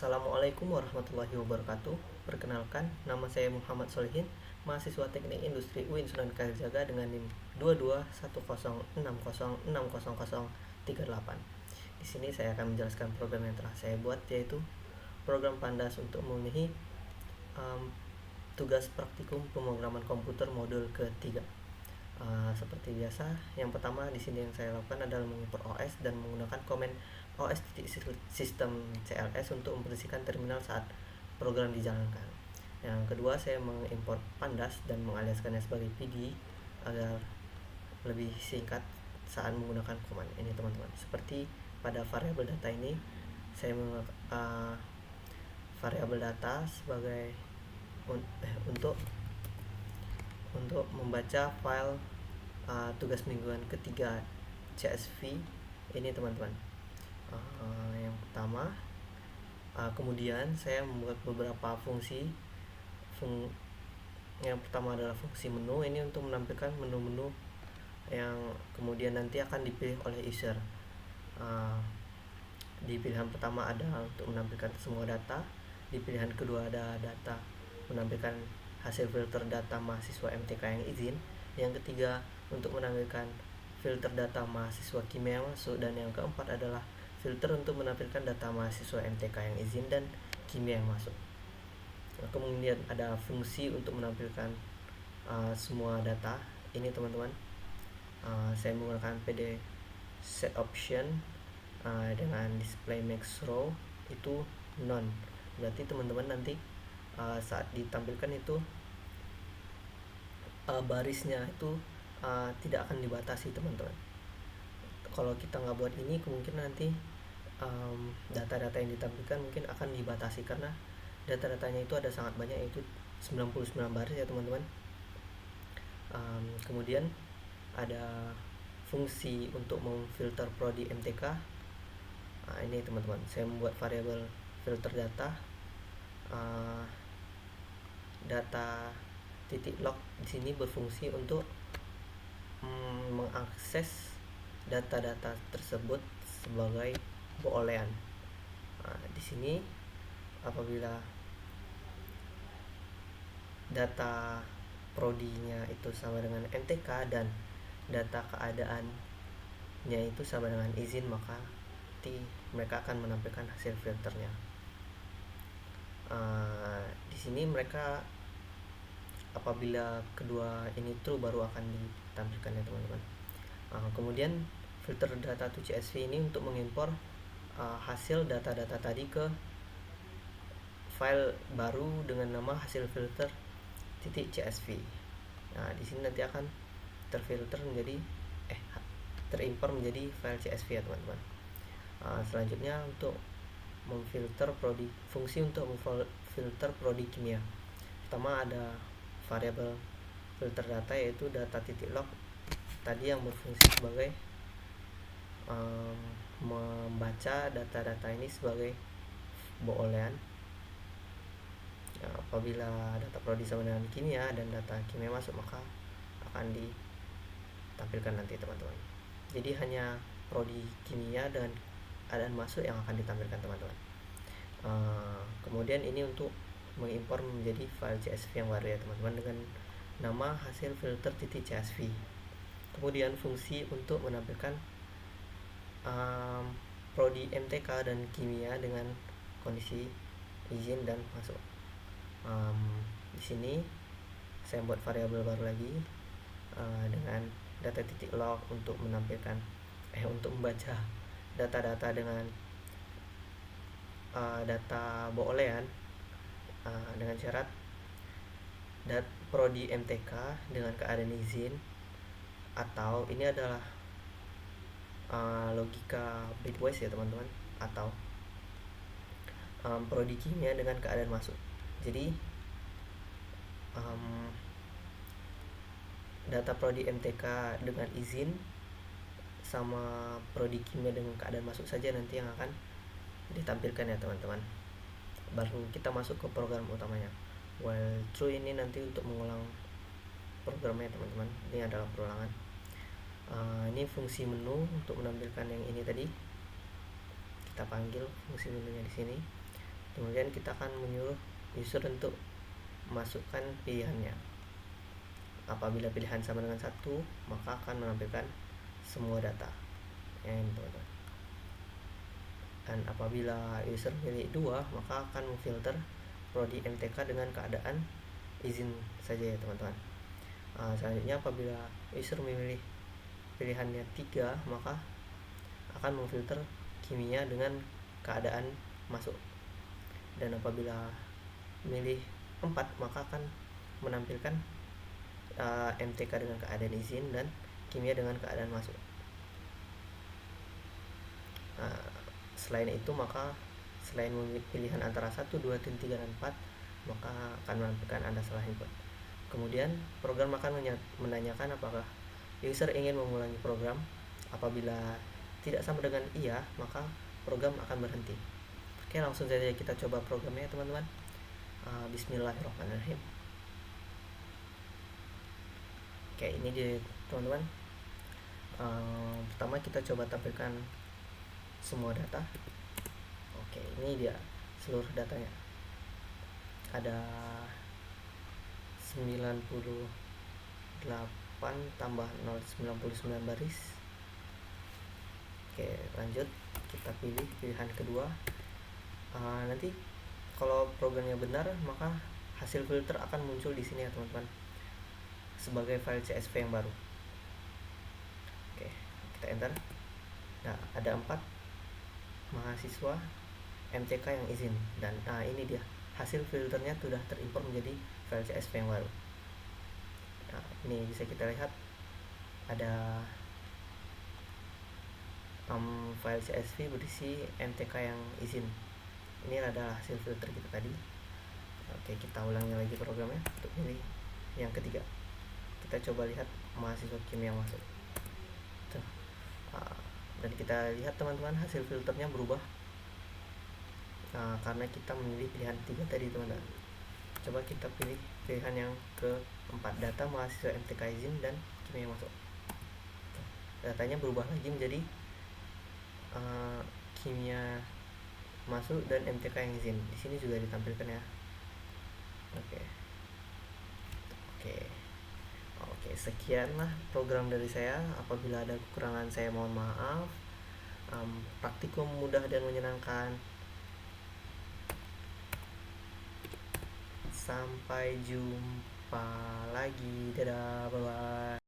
Assalamualaikum warahmatullahi wabarakatuh. Perkenalkan, nama saya Muhammad Solihin, mahasiswa Teknik Industri UIN Sunan Kalijaga dengan NIM 2210606038. Di sini saya akan menjelaskan program yang telah saya buat, yaitu program Pandas untuk memenuhi tugas praktikum pemrograman komputer modul ketiga. Seperti biasa, yang pertama di sini yang saya lakukan adalah mengimport OS dan menggunakan komen OS sistem CLS untuk membersihkan terminal saat program dijalankan. Yang kedua, saya mengimport Pandas dan mengaliaskannya sebagai PD agar lebih singkat saat menggunakan command ini, teman-teman. Seperti pada variabel data ini, saya variabel data sebagai untuk membaca file tugas mingguan ketiga CSV ini, teman-teman. Yang pertama, kemudian saya membuat beberapa fungsi. Yang pertama adalah fungsi menu, ini untuk menampilkan menu-menu yang kemudian nanti akan dipilih oleh user. Di pilihan pertama ada untuk menampilkan semua data, di pilihan kedua ada data menampilkan hasil filter data mahasiswa MTK yang izin, yang ketiga untuk menampilkan filter data mahasiswa kimia yang masuk, dan yang keempat adalah filter untuk menampilkan data mahasiswa MTK yang izin dan kimia yang masuk. Kemudian ada fungsi untuk menampilkan semua data ini, teman-teman. Saya menggunakan PD set option dengan display max row itu none. Berarti teman-teman nanti saat ditampilkan itu barisnya itu tidak akan dibatasi, teman-teman. Kalau kita nggak buat ini, kemungkinan nanti data-data yang ditampilkan mungkin akan dibatasi karena data-datanya itu ada sangat banyak, yaitu 99 baris ya, teman-teman. Kemudian ada fungsi untuk memfilter prodi MTK. Ini, teman-teman, saya membuat variabel filter data data titik log di sini berfungsi untuk mengakses data-data tersebut sebagai boolean. Di sini apabila data prodinya itu sama dengan MTK dan data keadaannya itu sama dengan izin, maka mereka akan menampilkan hasil filternya. Di sini mereka apabila kedua ini true baru akan ditampilkan ya, teman-teman. Kemudian filter data to CSV ini untuk mengimpor hasil data-data tadi ke file baru dengan nama hasil filter .csv. Di sini nanti akan terfilter menjadi terimpor menjadi file CSV ya, teman-teman. Selanjutnya untuk memfilter prodi, fungsi untuk memfilter prodi kimia. Pertama ada variabel filter data, yaitu data titik log tadi yang berfungsi sebagai membaca data-data ini sebagai boolean. Apabila data prodi sama dengan kimia dan data kimia masuk, maka akan ditampilkan nanti, teman-teman. Jadi hanya prodi kimia dan keadaan masuk yang akan ditampilkan, teman-teman. Kemudian ini untuk mengimpor menjadi file CSV yang baru ya, teman-teman, dengan nama hasil filter .csv. Kemudian fungsi untuk menampilkan prodi MTK dan kimia dengan kondisi izin dan masuk. Di sini saya buat variabel baru lagi dengan data titik log untuk menampilkan untuk membaca data-data dengan data boolean dengan syarat prodi MTK dengan keadaan izin, atau ini adalah logika bitwise ya, teman-teman, atau prodi kimia dengan keadaan masuk. Jadi data prodi MTK dengan izin sama prodi kimia dengan keadaan masuk saja nanti yang akan ditampilkan ya, teman-teman. Baru kita masuk ke program utamanya. While true ini nanti untuk mengulang programnya, teman-teman. Ini adalah perulangan. Ini fungsi menu untuk menampilkan yang ini tadi. Kita panggil fungsi menunya di sini Kemudian kita akan menyuruh user untuk masukkan pilihannya. Apabila pilihan sama dengan 1, maka akan menampilkan semua data. Teman-teman. Dan apabila user pilih 2, maka akan memfilter prodi MTK dengan keadaan izin saja ya teman-teman. Selanjutnya apabila user memilih pilihannya 3, maka akan memfilter kimia dengan keadaan masuk. Dan apabila memilih 4, maka akan menampilkan MTK dengan keadaan izin dan kimia dengan keadaan masuk. Selain itu, maka selain memilih pilihan antara 1, 2, 3, dan 4, maka akan menampilkan Anda salah input. Kemudian program akan menanyakan apakah user ingin mengulangi program. Apabila tidak sama dengan iya, maka program akan berhenti. Oke, langsung saja kita coba programnya teman-teman. Bismillahirrahmanirrahim. Oke, ini dia teman-teman. Pertama kita coba tampilkan semua data. Oke, ini dia seluruh datanya. Ada 98 tambah 099 baris. Oke, lanjut kita pilih pilihan kedua. Nanti kalau programnya benar, maka hasil filter akan muncul di sini ya teman-teman, sebagai file CSV yang baru. Oke, kita enter. Nah, ada 4 mahasiswa MTK yang izin, dan ini dia hasil filternya sudah terimport menjadi file CSV yang baru. Nah, ini bisa kita lihat ada file CSV berisi MTK yang izin. Ini adalah hasil filter kita tadi. Oke, kita ulangi lagi programnya untuk pilih yang ketiga. Kita coba lihat mahasiswa kimia yang masuk. Tuh. Dan kita lihat teman-teman, hasil filternya berubah karena kita memilih pilihan 3 tadi teman-teman. Coba kita pilih pilihan yang keempat, data mahasiswa MTK izin dan kimia yang masuk. Tuh. Datanya berubah lagi menjadi kimia masuk dan MTK yang izin. Di sini juga ditampilkan ya. Oke, sekianlah program dari saya. Apabila ada kekurangan saya mohon maaf. Praktikum mudah dan menyenangkan. Sampai jumpa lagi. Dadah, bye bye.